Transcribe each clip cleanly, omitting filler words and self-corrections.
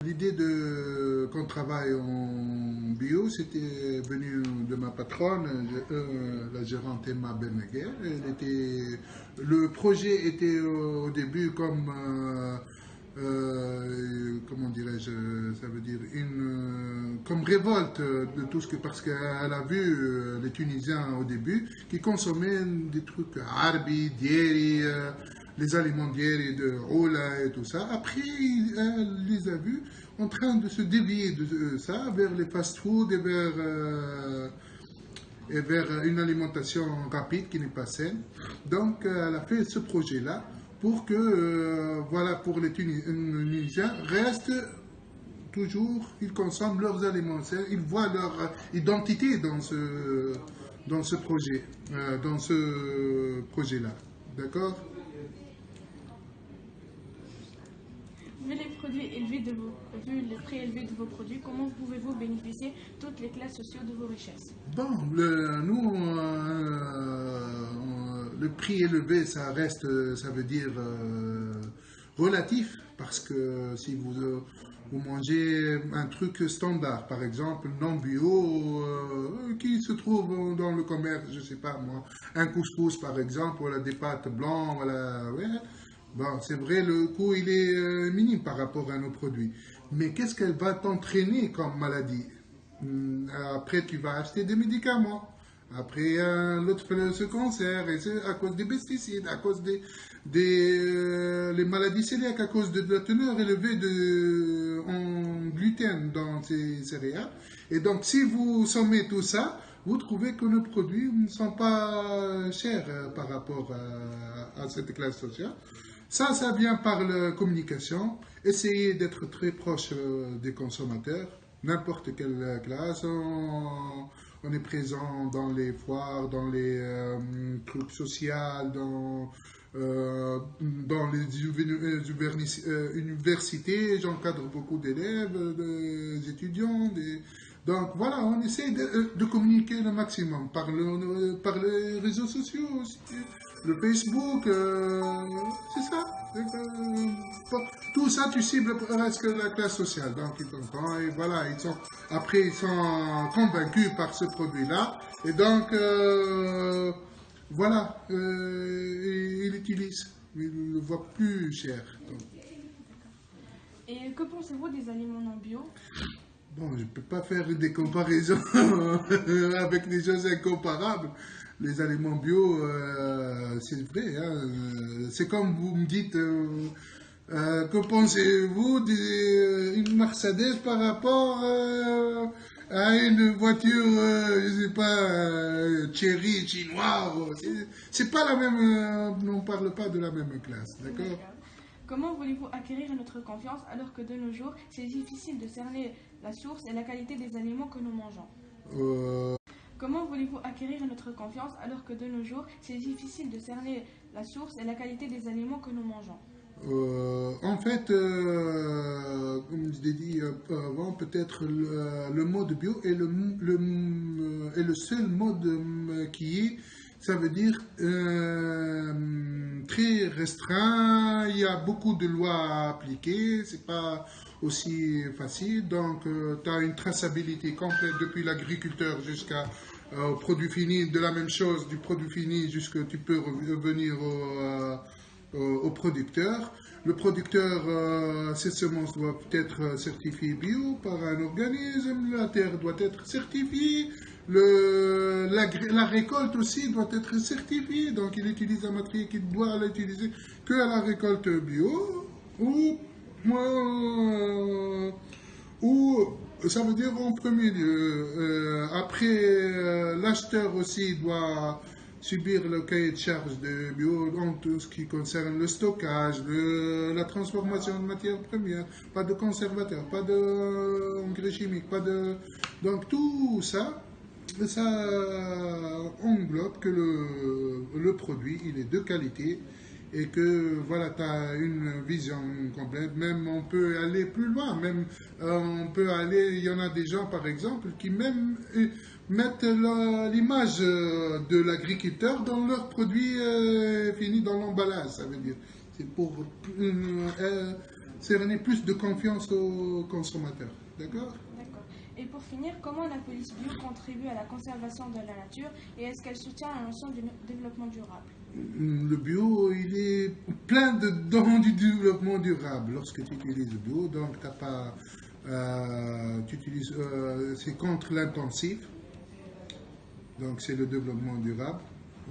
L'idée de qu'on travaille en bio, c'était venu de ma patronne, la gérante Emma Beneguer. Le projet était au début comme, comment dirais-je, ça veut dire comme révolte de tout ce que, parce qu'elle a vu les Tunisiens au début qui consommaient des trucs arbi, dieri, les aliments d'hier de Ola et tout ça. Après, elle les a vus en train de se dévier de ça vers les fast-food et vers une alimentation rapide qui n'est pas saine. Donc, elle a fait ce projet-là pour que, voilà, pour les Tunisiens restent toujours, ils consomment leurs aliments sains, ils voient leur identité dans ce projet, dans ce projet-là. D'accord? Vu les prix élevés de vos produits, comment pouvez-vous bénéficier toutes les classes sociales de vos richesses? Bon, nous, le prix élevé, ça reste, ça veut dire relatif, parce que si vous mangez un truc standard, par exemple, non bio, qui se trouve dans le commerce, je sais pas moi, un couscous par exemple, voilà, des pâtes blancs, voilà, ouais. Bon, c'est vrai, le coût il est minime par rapport à nos produits. Mais qu'est-ce qu'elle va t'entraîner comme maladie? Après, tu vas acheter des médicaments. Après, l'autre fait ce cancer, et c'est à cause des pesticides, à cause les maladies cœliaques, à cause de la teneur élevée en gluten dans ces céréales. Et donc, si vous sommez tout ça, vous trouvez que nos produits ne sont pas chers par rapport à cette classe sociale. Ça vient par la communication. Essayez d'être très proche des consommateurs, n'importe quelle classe. On est présent dans les foires, dans les trucs sociaux, dans les universités. J'encadre beaucoup d'élèves, des étudiants. Donc voilà, on essaie de communiquer le maximum par les réseaux sociaux aussi. Le Facebook, c'est ça. Tout ça, tu cibles presque la classe sociale. Donc, ils t'entendent et voilà, après, ils sont convaincus par ce produit-là. Et donc, voilà, ils l'utilisent. Ils le voient plus cher. Donc. Et que pensez-vous des aliments non bio? Bon, je ne peux pas faire des comparaisons avec des choses incomparables. Les aliments bio, c'est vrai. Hein, c'est comme vous me dites, que pensez-vous d'une Mercedes par rapport à une voiture, je ne sais pas, Cherry, chinois? C'est pas la même, on ne parle pas de la même classe, d'accord? Comment voulez-vous acquérir notre confiance alors que de nos jours, c'est difficile de cerner la source et la qualité des aliments que nous mangeons? Comment voulez-vous acquérir notre confiance alors que de nos jours, c'est difficile de cerner la source et la qualité des aliments que nous mangeons? En fait, comme je l'ai dit avant, peut-être le mode bio est est le seul mode qui est, ça veut dire très restreint. Il y a beaucoup de lois à appliquer, c'est pas aussi facile. Donc, tu as une traçabilité complète depuis l'agriculteur jusqu'à au produit fini, de la même chose du produit fini jusqu'à tu peux revenir au producteur. Le producteur, ces semences doivent être certifiées bio par un organisme, la terre doit être certifiée, la récolte aussi doit être certifiée, donc il utilise un matériel qu'il doit l'utiliser que à la récolte bio, ou ça veut dire en premier lieu. Après, l'acheteur aussi doit subir le cahier de charge de bio dans tout ce qui concerne le stockage, la transformation de matières premières, pas de conservateurs, pas d'engrais chimiques, pas de... Donc tout ça, ça englobe que le produit, il est de qualité et que voilà, tu as une vision complète. Même on peut aller plus loin, même on peut aller, il y en a des gens par exemple qui même mettent l'image de l'agriculteur dans leur produit fini dans l'emballage, ça veut dire. C'est pour cerner plus de confiance aux consommateurs. D'accord? D'accord. Et pour finir, comment la police bio contribue à la conservation de la nature et est-ce qu'elle soutient la notion du développement durable? Le bio, il est plein dedans du développement durable. Lorsque tu utilises le bio, donc t'as pas, c'est contre l'intensif, donc c'est le développement durable.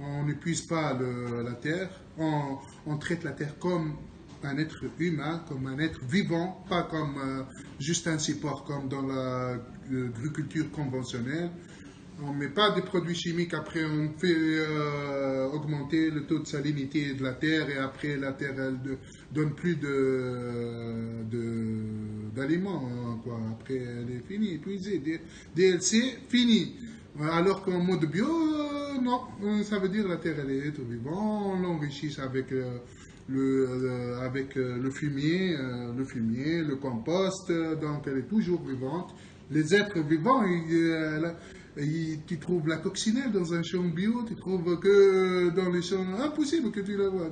On n'épuise pas la terre, on traite la terre comme un être humain, comme un être vivant, pas comme juste un support comme dans l'agriculture conventionnelle. On ne met pas des produits chimiques, après on fait augmenter le taux de salinité de la terre et après la terre elle donne plus d'aliments. Quoi. Après elle est finie, épuisée. DLC, fini. Alors qu'en mode bio, non, ça veut dire la terre elle est être vivant, on l'enrichit avec le fumier, le compost, donc elle est toujours vivante. Les êtres vivants, tu trouves la coccinelle dans un champ bio, tu trouves que dans les champs, impossible que tu la vois.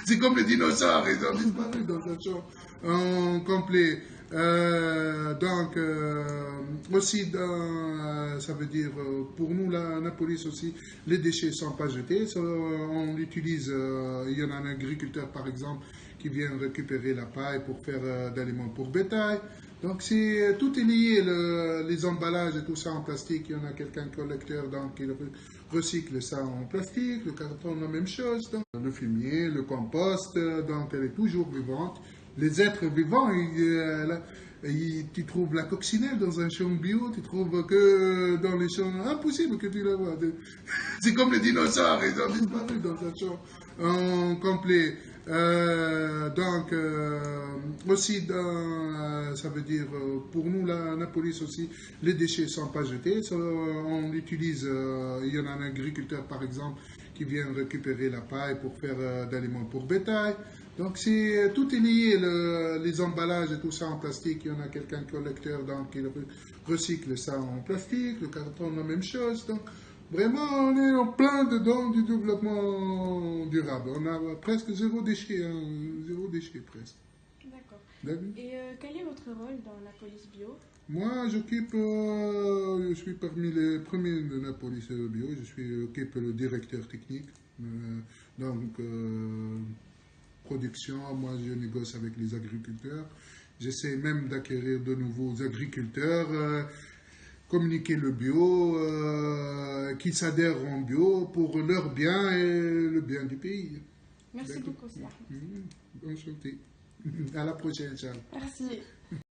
C'est comme les dinosaures, ils ont disparu dans un champ en complet. Aussi, ça veut dire, pour nous, la police aussi, les déchets ne sont pas jetés. On l'utilise, il y en a un agriculteur, par exemple, qui vient récupérer la paille pour faire d'aliments pour bétail. Donc, tout est lié, les emballages et tout ça en plastique. Il y en a quelqu'un collecteur, donc il recycle ça en plastique. Le carton, la même chose. Donc, le fumier, le compost, donc elle est toujours vivante. Les êtres vivants, tu trouves la coccinelle dans un champ bio, tu trouves que dans les champs, impossible que tu la vois. C'est comme les dinosaures, ils ont disparu dans un champ en complet. Aussi, ça veut dire, pour nous, la police aussi, les déchets ne sont pas jetés. On l'utilise, il y en a un agriculteur, par exemple, qui vient récupérer la paille pour faire d'aliments pour bétail. Donc, tout est lié, les emballages et tout ça en plastique. Il y en a quelqu'un collecteur, donc il recycle ça en plastique. Le carton, la même chose. Donc, vraiment, on est en plein dedans du développement durable. On a presque zéro déchet, zéro déchet presque. D'accord. Et quel est votre rôle dans la police bio? Moi, je suis parmi les premiers de la police bio. J'occupe le directeur technique. Production, moi je négocie avec les agriculteurs. J'essaie même d'acquérir de nouveaux agriculteurs, communiquer le bio, qu'ils s'adhèrent en bio pour leur bien et le bien du pays. Merci beaucoup, Sir. Enchanté. À la prochaine, Charles. Merci.